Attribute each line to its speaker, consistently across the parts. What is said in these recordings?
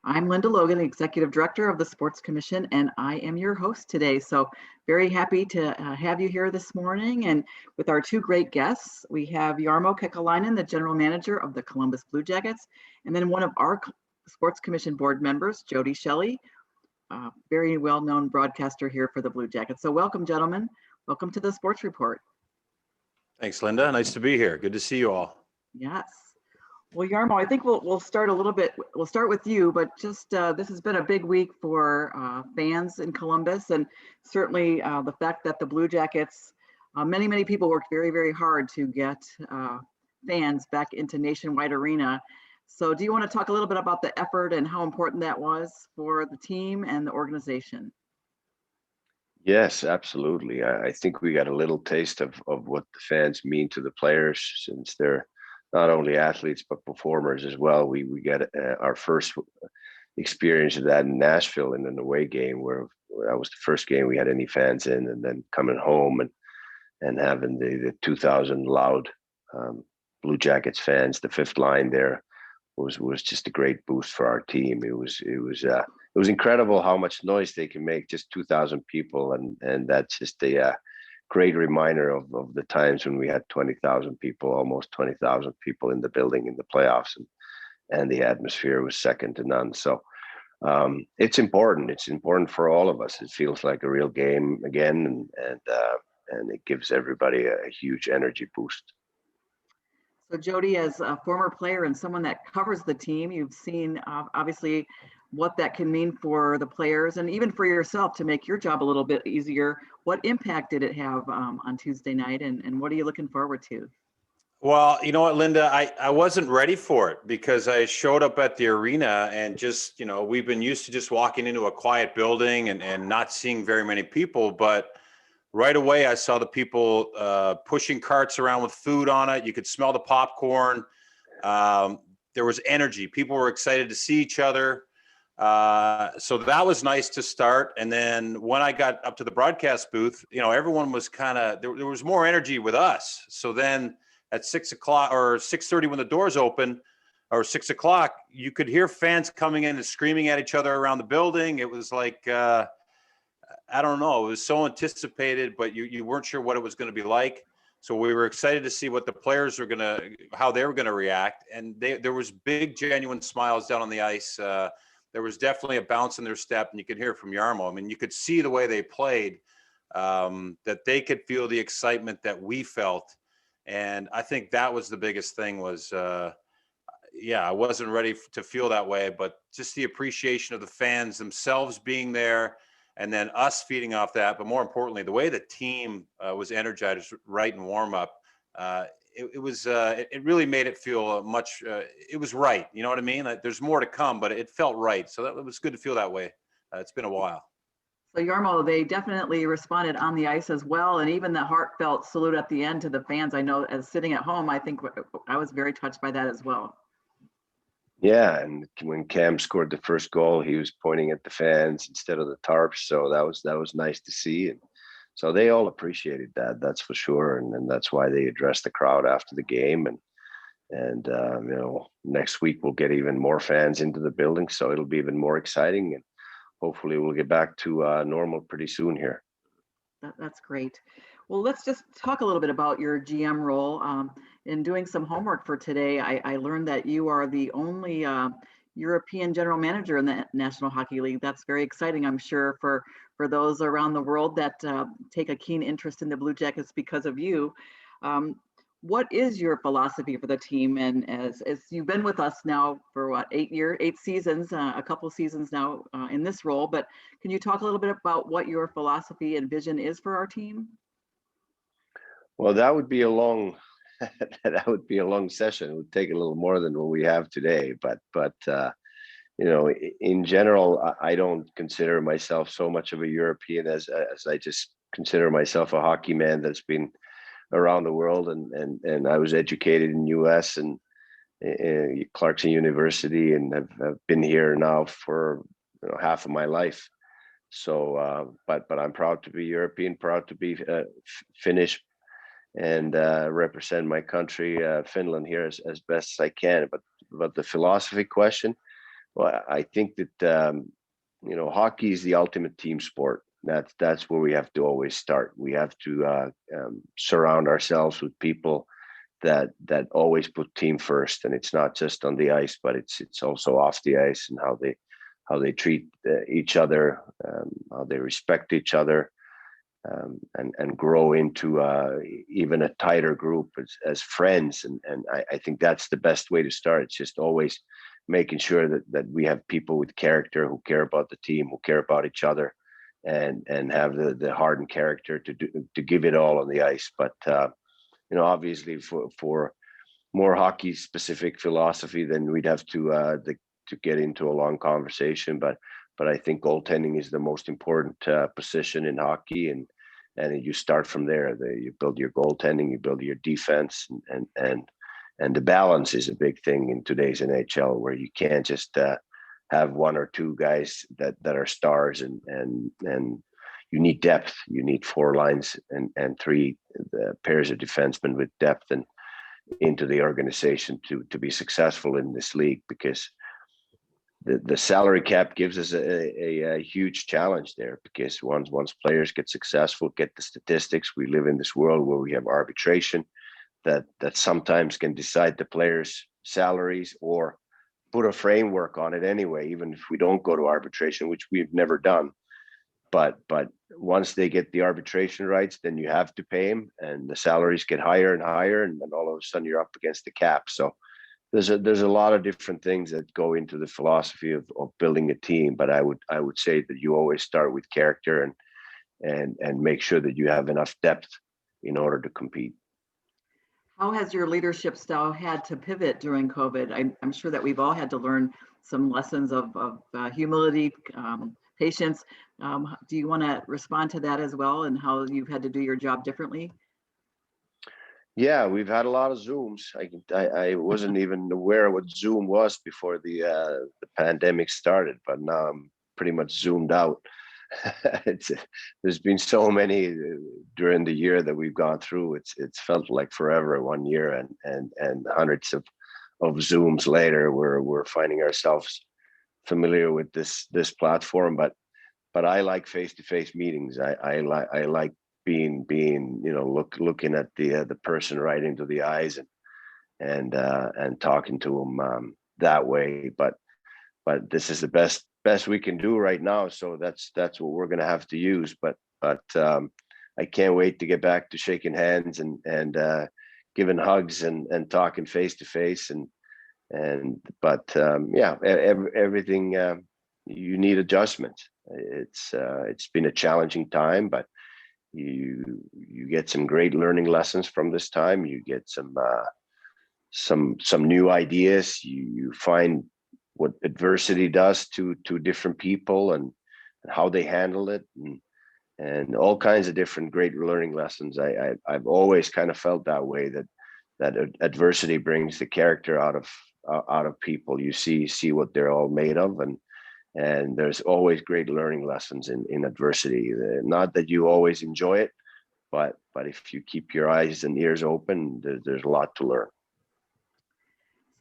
Speaker 1: I'm Linda Logan, Executive Director of the Sports Commission, and I am your host today. So very happy to have you here this morning. And with our two great guests, we have Jarmo Kekalainen, the General Manager of the Columbus Blue Jackets, and then one of our Sports Commission board members, Jody Shelley, very well-known broadcaster here for the Blue Jackets. So welcome, gentlemen. Welcome to the Sports Report.
Speaker 2: Thanks, Linda. Nice to be here. Good to see you all.
Speaker 1: Yes. Well, Jarmo, I think we'll start a little bit. We'll start with you, but just this has been a big week for fans in Columbus, and certainly the fact that the Blue Jackets, many people worked very, very hard to get fans back into Nationwide Arena. So do you want to talk a little bit about the effort and how important that was for the team and the organization?
Speaker 3: Yes, absolutely. I think we got a little taste of what the fans mean to the players, since they're not only athletes but performers as well. We get our first experience of that in Nashville in an away game, where that was the first game we had any fans in, and then coming home and having the 2,000 loud Blue Jackets fans, the fifth line there, was just a great boost for our team. It was incredible how much noise they can make, just 2,000 people, and that's just a great reminder of the times when we had 20,000 people, almost 20,000 people in the building in the playoffs, and the atmosphere was second to none. So it's important. It's important for all of us. It feels like a real game again, and it gives everybody a huge energy boost.
Speaker 1: So Jody, as a former player and someone that covers the team, you've seen obviously what that can mean for the players and even for yourself to make your job a little bit easier. What impact did it have on Tuesday night, and what are you looking forward to?
Speaker 2: Well, you know what, Linda, I wasn't ready for it because I showed up at the arena and just, we've been used to just walking into a quiet building and not seeing very many people, but right away I saw the people pushing carts around with food on it. You could smell the popcorn. There was energy. People were excited to see each other. So that was nice to start. And then when I got up to the broadcast booth, everyone was there was more energy with us. So then at 6 o'clock or 6:30, when the doors open, or 6 o'clock, you could hear fans coming in and screaming at each other around the building. It was like, I don't know. It was so anticipated, but you weren't sure what it was going to be like. So we were excited to see what the players were how they were going to react. And there was big, genuine smiles down on the ice. There was definitely a bounce in their step, and you could hear it from Jarmo. I mean, you could see the way they played, that they could feel the excitement that we felt. And I think that was the biggest thing was, I wasn't ready to feel that way, but just the appreciation of the fans themselves being there, and then us feeding off that. But more importantly, the way the team was energized right in warm up, it really made it feel much. It was right. You know what I mean? Like, there's more to come, but it felt right. So that it was good to feel that way. It's been a while.
Speaker 1: So Jarmo, they definitely responded on the ice as well, and even the heartfelt salute at the end to the fans. I know, as sitting at home, I think I was very touched by that as well.
Speaker 3: Yeah, and when Cam scored the first goal, he was pointing at the fans instead of the tarps. So that was nice to see, and so they all appreciated that. That's for sure, and that's why they addressed the crowd after the game. And next week we'll get even more fans into the building, so it'll be even more exciting, and hopefully we'll get back to normal pretty soon here.
Speaker 1: That's great. Well, let's just talk a little bit about your GM role. In doing some homework for today, I learned that you are the only European general manager in the National Hockey League. That's very exciting, I'm sure, for those around the world that take a keen interest in the Blue Jackets because of you. What is your philosophy for the team? And as you've been with us now for what, 8 seasons, a couple seasons now in this role, but can you talk a little bit about what your philosophy and vision is for our team?
Speaker 3: Well, that would be a long session. It would take a little more than what we have today, but in general, I don't consider myself so much of a European as I just consider myself a hockey man that's been around the world, and I was educated in US and Clarkson University, and have been here now for half of my life. So, but I'm proud to be European, proud to be Finnish, and represent my country, Finland, here as best as I can. But the philosophy question, Well, I think that hockey is the ultimate team sport. That's where we have to always start. We have to surround ourselves with people that always put team first, and it's not just on the ice, but it's also off the ice, and how they treat each other, how they respect each other, and grow into even a tighter group as friends. And I think that's the best way to start. It's just always making sure that we have people with character who care about the team, who care about each other, and have the heart and character to give it all on the ice. But obviously for more hockey specific philosophy, then we'd have to get into a long conversation. But I think goaltending is the most important position in hockey, and you start from there. You build your goaltending, you build your defense, and the balance is a big thing in today's NHL, where you can't just have one or two guys that are stars, and you need depth. You need four lines and three pairs of defensemen with depth and into the organization to be successful in this league, because the salary cap gives us a huge challenge there, because once players get successful, get the statistics, we live in this world where we have arbitration that sometimes can decide the players' salaries or put a framework on it anyway, even if we don't go to arbitration, which we've never done. But once they get the arbitration rights, then you have to pay them, and the salaries get higher and higher, and then all of a sudden you're up against the cap. So there's a lot of different things that go into the philosophy of building a team. But I would say that you always start with character and make sure that you have enough depth in order to compete.
Speaker 1: How has your leadership style had to pivot during COVID? I'm sure that we've all had to learn some lessons of humility, patience. Do you want to respond to that as well, and how you've had to do your job differently?
Speaker 3: Yeah, we've had a lot of Zooms. I wasn't even aware what Zoom was before the pandemic started, but now I'm pretty much zoomed out. There's been so many during the year that we've gone through. It's felt like forever, 1 year, and hundreds of Zooms later, we're finding ourselves familiar with this platform. But I like face-to-face meetings. I like being looking at the person right into the eyes and talking to them that way. But this is the best we can do right now. So that's what we're going to have to use. But I can't wait to get back to shaking hands and giving hugs and talking face to face. Everything, you need adjustment. It's been a challenging time, but you get some great learning lessons from this time. You get some new ideas. You find what adversity does to different people and how they handle it, and all kinds of different great learning lessons. I've always kind of felt that way, that adversity brings the character out of people. You see what they're all made of, and there's always great learning lessons in adversity. Not that you always enjoy it, but if you keep your eyes and ears open, there's a lot to learn.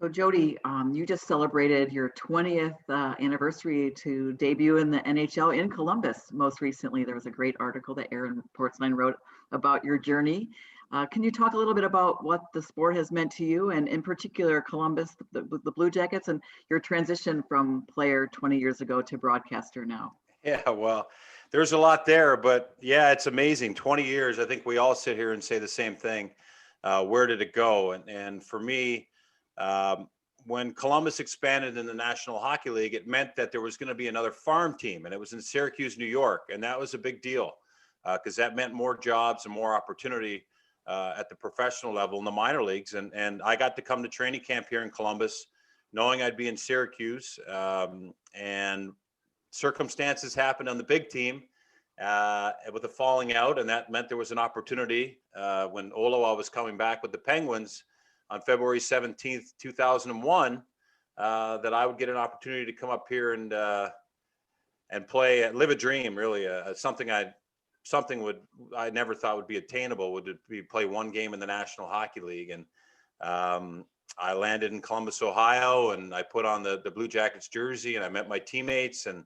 Speaker 1: So Jody, you just celebrated your 20th anniversary to debut in the NHL in Columbus. Most recently, there was a great article that Aaron Portzline wrote about your journey. Can you talk a little bit about what the sport has meant to you, and in particular Columbus, the Blue Jackets, and your transition from player 20 years ago to broadcaster now?
Speaker 2: Yeah, well, there's a lot there, but yeah, it's amazing. 20 years. I think we all sit here and say the same thing. Where did it go? And for me, when Columbus expanded in the National Hockey League, it meant that there was going to be another farm team, and it was in Syracuse, New York. And that was a big deal because that meant more jobs and more opportunity at the professional level in the minor leagues. And I got to come to training camp here in Columbus, knowing I'd be in Syracuse. And circumstances happened on the big team with a falling out, and that meant there was an opportunity when Oloa was coming back with the Penguins on February 17th, 2001, that I would get an opportunity to come up here and play, live a dream, really, something I never thought would be attainable, would be play one game in the National Hockey League. And I landed in Columbus, Ohio, and I put on the Blue Jackets jersey, and I met my teammates, and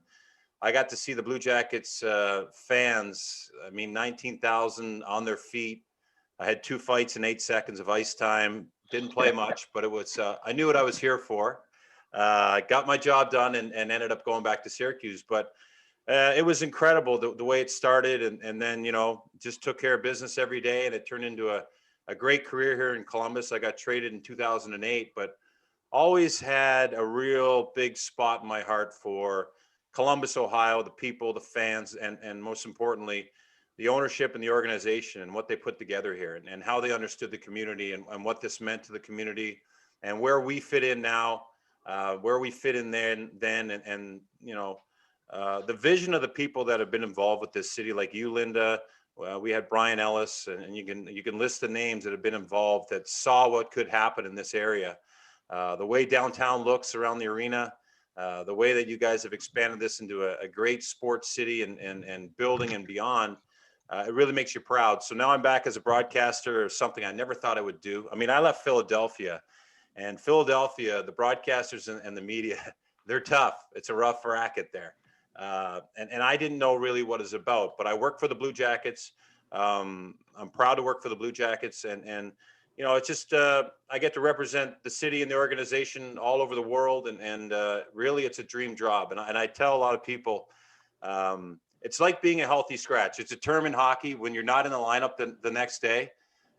Speaker 2: I got to see the Blue Jackets fans. I mean, 19,000 on their feet. I had 2 fights in 8 seconds of ice time. Didn't play much, but it was. I knew what I was here for. I got my job done and ended up going back to Syracuse. But it was incredible the way it started, and then just took care of business every day, and it turned into a great career here in Columbus. I got traded in 2008, but always had a real big spot in my heart for Columbus, Ohio, the people, the fans, and most importantly, the ownership and the organization and what they put together here, and how they understood the community, and what this meant to the community, and where we fit in now, where we fit in then, and the vision of the people that have been involved with this city, like you, Linda. We had Brian Ellis, and you can list the names that have been involved that saw what could happen in this area. The way downtown looks around the arena, the way that you guys have expanded this into a great sports city and building and beyond, it really makes you proud. So now I'm back as a broadcaster, something I never thought I would do. I mean, I left Philadelphia, and Philadelphia, the broadcasters and the media, they're tough. It's a rough racket there. And I didn't know really what it's about, but I work for the Blue Jackets. I'm proud to work for the Blue Jackets, and it's just I get to represent the city and the organization all over the world, and really it's a dream job. And I tell a lot of people, it's like being a healthy scratch. It's a term in hockey when you're not in the lineup the next day.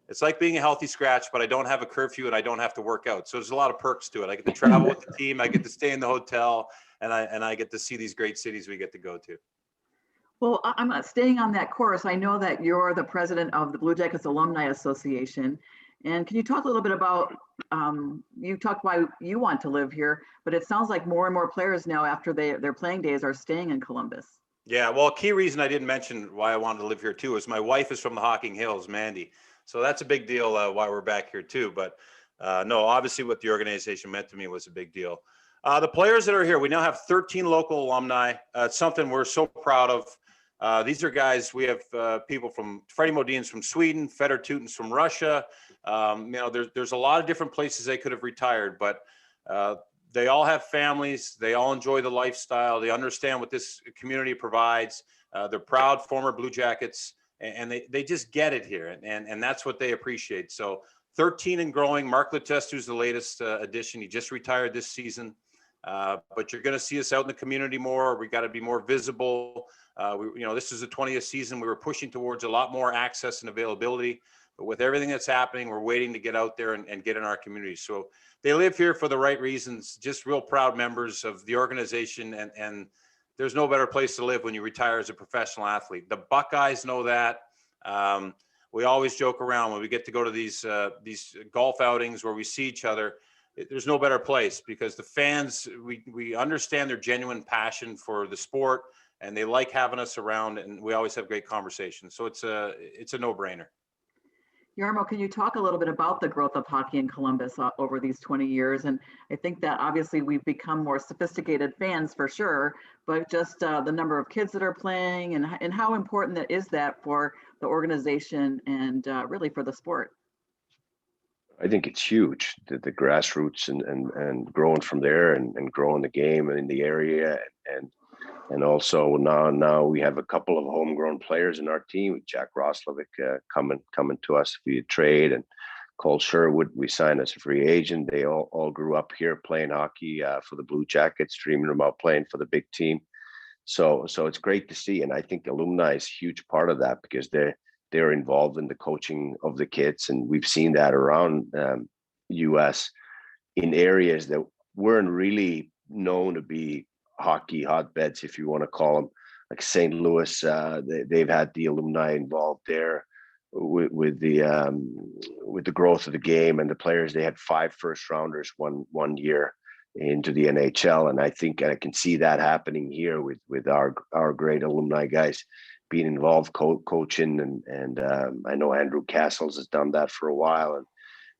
Speaker 2: It's like being a healthy scratch, but I don't have a curfew and I don't have to work out. So there's a lot of perks to it. I get to travel with the team. I get to stay in the hotel, and I get to see these great cities we get to go to.
Speaker 1: Well, I'm staying on that course. I know that you're the president of the Blue Jackets Alumni Association. And can you talk a little bit about, you talked why you want to live here, but it sounds like more and more players now after their playing days are staying in Columbus.
Speaker 2: Yeah, well, a key reason I didn't mention why I wanted to live here too is my wife is from the Hocking Hills, Mandy. So that's a big deal why we're back here too. But no, obviously what the organization meant to me was a big deal. The players that are here, we now have 13 local alumni. It's something we're so proud of. These are guys, we have people from Freddie Modin's from Sweden, Fedor Tutin's from Russia. There's a lot of different places they could have retired, but they all have families. They all enjoy the lifestyle. They understand what this community provides. They're proud former Blue Jackets, and they just get it here, and that's what they appreciate. So 13 and growing. Mark Letestu is the latest addition. He just retired this season, but you're going to see us out in the community more. We got to be more visible. This is the 20th season. We were pushing towards a lot more access and availability, but with everything that's happening, we're waiting to get out there and get in our community. So they live here for the right reasons, just real proud members of the organization. And there's no better place to live when you retire as a professional athlete. The Buckeyes know that. We always joke around when we get to go to these golf outings where we see each other. There's no better place because the fans, we understand their genuine passion for the sport, and they like having us around, and we always have great conversations. So it's a no-brainer.
Speaker 1: Jarmo, can you talk a little bit about the growth of hockey in Columbus over these 20 years? And I think that obviously we've become more sophisticated fans for sure, but just the number of kids that are playing and how important that is that for the organization and really for the sport.
Speaker 3: I think it's huge, the grassroots and growing from there and growing the game in the area and also now we have a couple of homegrown players in our team with Jack Roslovic coming to us via trade, and Cole Sherwood we signed as a free agent. They all grew up here playing hockey for the Blue Jackets, dreaming about playing for the big team. So it's great to see, and I think alumni is a huge part of that because they're involved in the coaching of the kids, and we've seen that around U.S. in areas that weren't really known to be hockey hotbeds, if you want to call them, like St. Louis. They've had the alumni involved there with the growth of the game and the players. They had 5 first rounders one year into the NHL, and I think I can see that happening here with our great alumni guys being involved coaching, and I know Andrew Castles has done that for a while,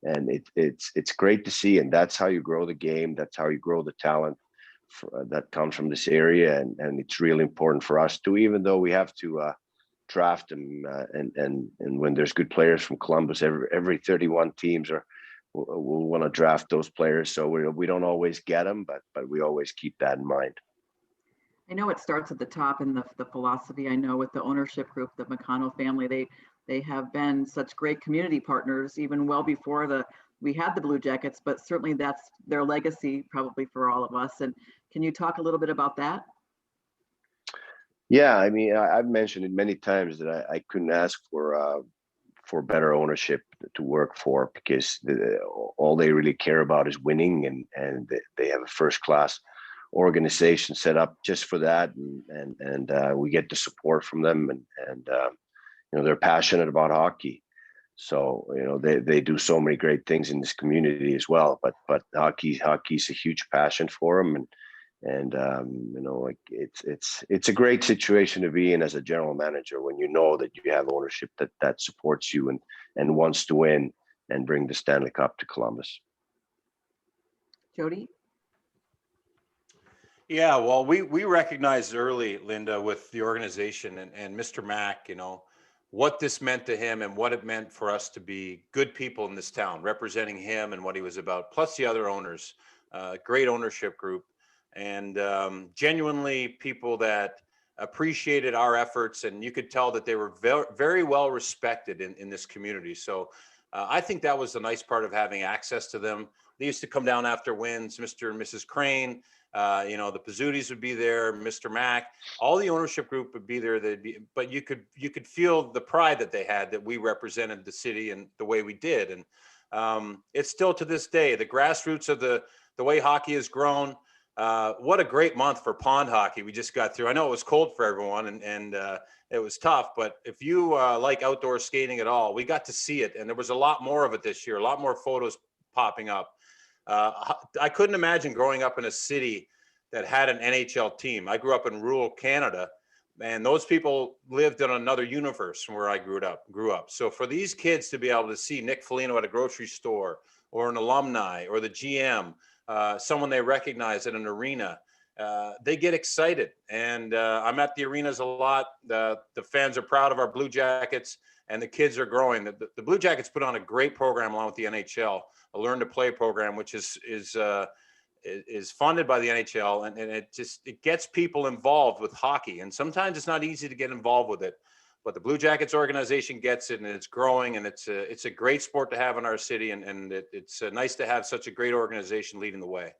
Speaker 3: and it's great to see, and that's how you grow the game. That's how you grow the talent that comes from this area, and it's really important for us too, even though we have to draft them and when there's good players from Columbus, every 31 teams are we'll want to draft those players. So we don't always get them, but we always keep that in mind.
Speaker 1: I know it starts at the top in the philosophy. I know with the ownership group, the McConnell family, they have been such great community partners even well before we had the Blue Jackets, but certainly that's their legacy probably for all of us. And can you talk a little bit about that?
Speaker 3: Yeah, I mean, I've mentioned it many times that I couldn't ask for better ownership to work for, because all they really care about is winning, and they have a first class organization set up just for that, and we get the support from them, and they're passionate about hockey. So they do so many great things in this community as well. But hockey's a huge passion for them, and like it's a great situation to be in as a general manager when you know that you have ownership that supports you and wants to win and bring the Stanley Cup to Columbus.
Speaker 1: Jody?
Speaker 2: Yeah, well, we recognized early, Linda, with the organization and Mr. Mack, what this meant to him and what it meant for us to be good people in this town, representing him and what he was about, plus the other owners, great ownership group, and genuinely people that appreciated our efforts, and you could tell that they were very, very well respected in this community. So I think that was the nice part of having access to them. They used to come down after wins, Mr. and Mrs. Crane. The Pizzutis would be there, Mr. Mack, all the ownership group would be there. But you could feel the pride that they had that we represented the city and the way we did. And it's still to this day, the grassroots of the way hockey has grown. What a great month for pond hockey we just got through. I know it was cold for everyone and it was tough, but if you like outdoor skating at all, we got to see it. And there was a lot more of it this year, a lot more photos popping up. I couldn't imagine growing up in a city that had an NHL team. I grew up in rural Canada, and those people lived in another universe from where I grew up. So for these kids to be able to see Nick Foligno at a grocery store, or an alumni, or the GM, someone they recognize at an arena, they get excited. And I'm at the arenas a lot. The fans are proud of our Blue Jackets, and the kids are growing. The Blue Jackets put on a great program along with the NHL, a learn to play program, which is funded by the NHL, and it gets people involved with hockey. And sometimes it's not easy to get involved with it, but the Blue Jackets organization gets it, and it's growing, and it's a great sport to have in our city, and it's nice to have such a great organization leading the way.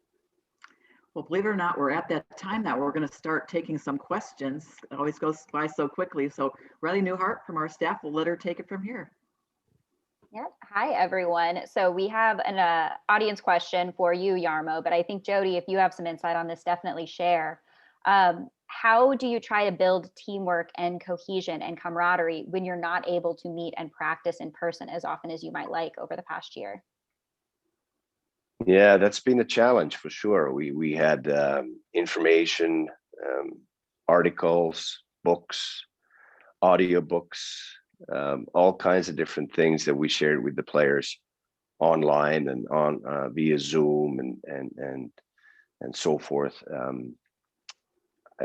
Speaker 1: Well, believe it or not, we're at that time now. We're going to start taking some questions. It always goes by so quickly. So Riley Newhart from our staff will let her take it from here.
Speaker 4: Yeah. Hi, everyone. So we have an audience question for you, Jarmo, but I think, Jody, if you have some insight on this, definitely share. How do you try to build teamwork and cohesion and camaraderie when you're not able to meet and practice in person as often as you might like over the past year?
Speaker 3: Yeah, that's been a challenge for sure. We had information, articles, books, audiobooks, all kinds of different things that we shared with the players online and on via Zoom and so forth.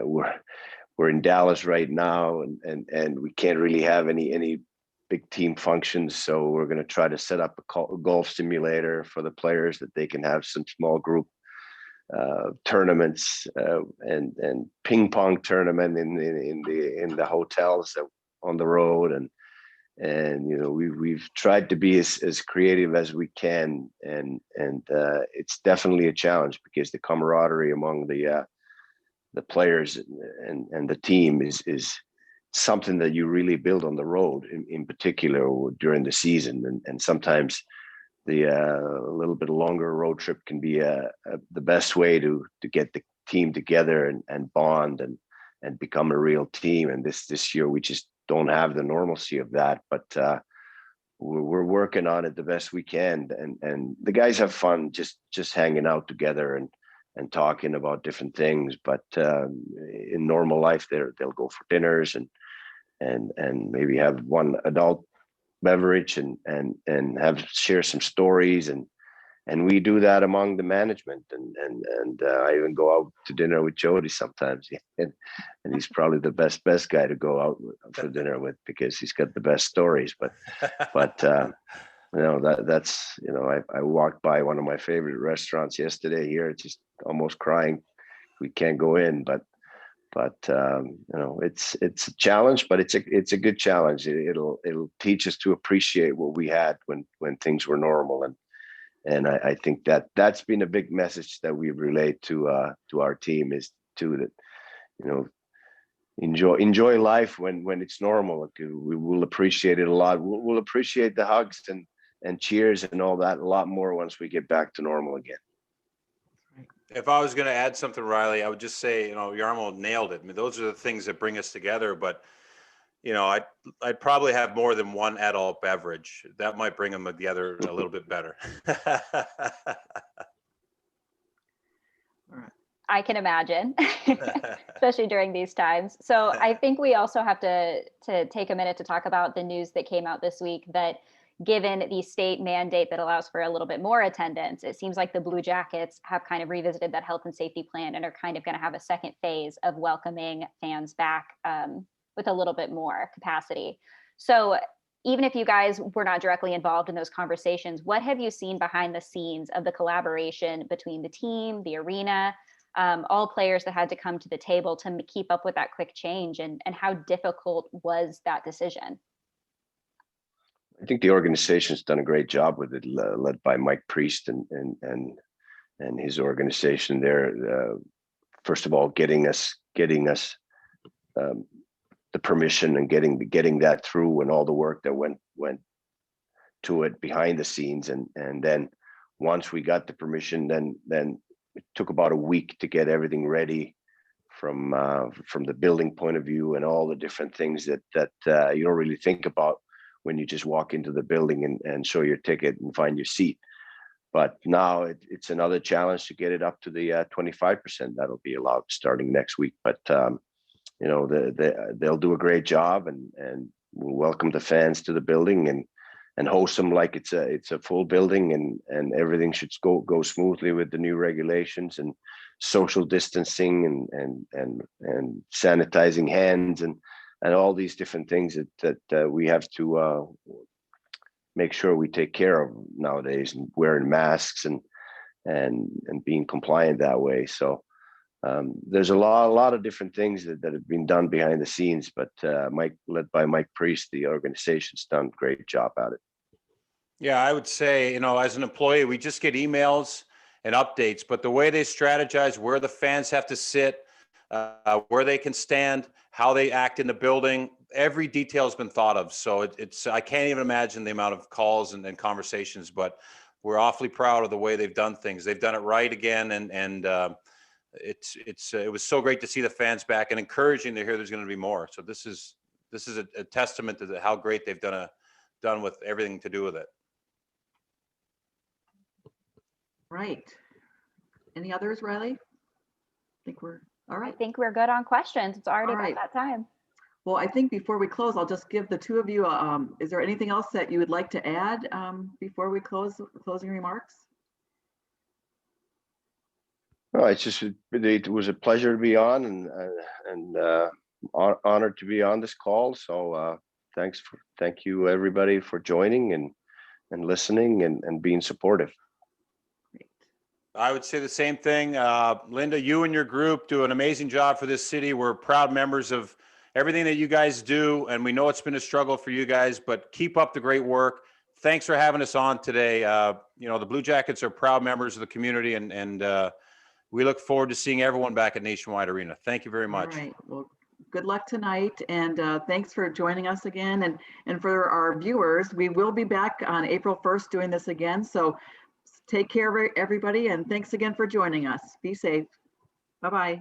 Speaker 3: We're in Dallas right now, and we can't really have any big team functions. So we're going to try to set up a golf simulator for the players that they can have some small group tournaments and ping pong tournament in the hotels on the road, and we've tried to be as creative as we can, and it's definitely a challenge because the camaraderie among the players and the team is something that you really build on the road, in particular during the season, and sometimes the a little bit longer road trip can be the best way to get the team together and bond and become a real team. And this year we just don't have the normalcy of that, but we're working on it the best we can, and the guys have fun just hanging out together and talking about different things. But in normal life, they'll go for dinners and maybe have one adult beverage and share some stories, and we do that among the management, and I even go out to dinner with Jody sometimes, and he's probably the best guy to go out for dinner with because he's got the best stories. But that's, I walked by one of my favorite restaurants yesterday here, just almost crying. We can't go in, but it's a challenge, but it's a good challenge. It'll teach us to appreciate what we had when things were normal, and I think that's been a big message that we relate to our team, is too, that enjoy life when it's normal. We will appreciate it a lot. We'll appreciate the hugs and cheers and all that a lot more once we get back to normal again.
Speaker 2: If I was going to add something, Riley, I would just say, Jarmo nailed it. I mean, those are the things that bring us together. But, I'd probably have more than one adult beverage. That might bring them together a little bit better.
Speaker 4: I can imagine, especially during these times. So I think we also have to take a minute to talk about the news that came out this week, that given the state mandate that allows for a little bit more attendance, it seems like the Blue Jackets have kind of revisited that health and safety plan and are kind of going to have a second phase of welcoming fans back with a little bit more capacity. So even if you guys were not directly involved in those conversations, what have you seen behind the scenes of the collaboration between the team, the arena, all players that had to come to the table to keep up with that quick change, and how difficult was that decision?
Speaker 3: I think the organization's done a great job with it, led by Mike Priest and his organization there. First of all, getting us the permission and getting that through, and all the work that went to it behind the scenes, and then once we got the permission, then it took about a week to get everything ready from the building point of view, and all the different things that you don't really think about when you just walk into the building and show your ticket and find your seat. But now it's another challenge to get it up to the 25% that'll be allowed starting next week. But they'll do a great job, and we'll welcome the fans to the building and host them like it's a full building, and everything should go smoothly with the new regulations and social distancing and sanitizing hands and all these different things that we have to make sure we take care of nowadays, and wearing masks and being compliant that way. So there's a lot of different things that have been done behind the scenes, but led by Mike Priest, the organization's done a great job at it.
Speaker 2: Yeah, I would say, as an employee, we just get emails and updates, but the way they strategize where the fans have to sit, where they can stand, how they act in the building, every detail has been thought of. So it's I can't even imagine the amount of calls and conversations, but we're awfully proud of the way they've done things. They've done it right again, and it was so great to see the fans back, and encouraging to hear there's going to be more. So this is a testament to how great they've done with everything to do with it.
Speaker 1: Right. Any others, Riley? I think we're all right.
Speaker 4: I think we're good on questions. It's already about that time.
Speaker 1: Well, I think before we close, I'll just give the two of you, is there anything else that you would like to add before we closing remarks?
Speaker 3: Well, it was a pleasure to be on, and honored to be on this call. So thank you everybody for joining and listening and being supportive.
Speaker 2: I would say the same thing. Linda, you and your group do an amazing job for this city. We're proud members of everything that you guys do, and we know it's been a struggle for you guys, but keep up the great work. Thanks for having us on today. The Blue Jackets are proud members of the community, and we look forward to seeing everyone back at Nationwide Arena. Thank you very much.
Speaker 1: All right. Well, good luck tonight, and thanks for joining us again. And for our viewers, we will be back on April 1st doing this again. So take care of everybody, and thanks again for joining us. Be safe. Bye-bye.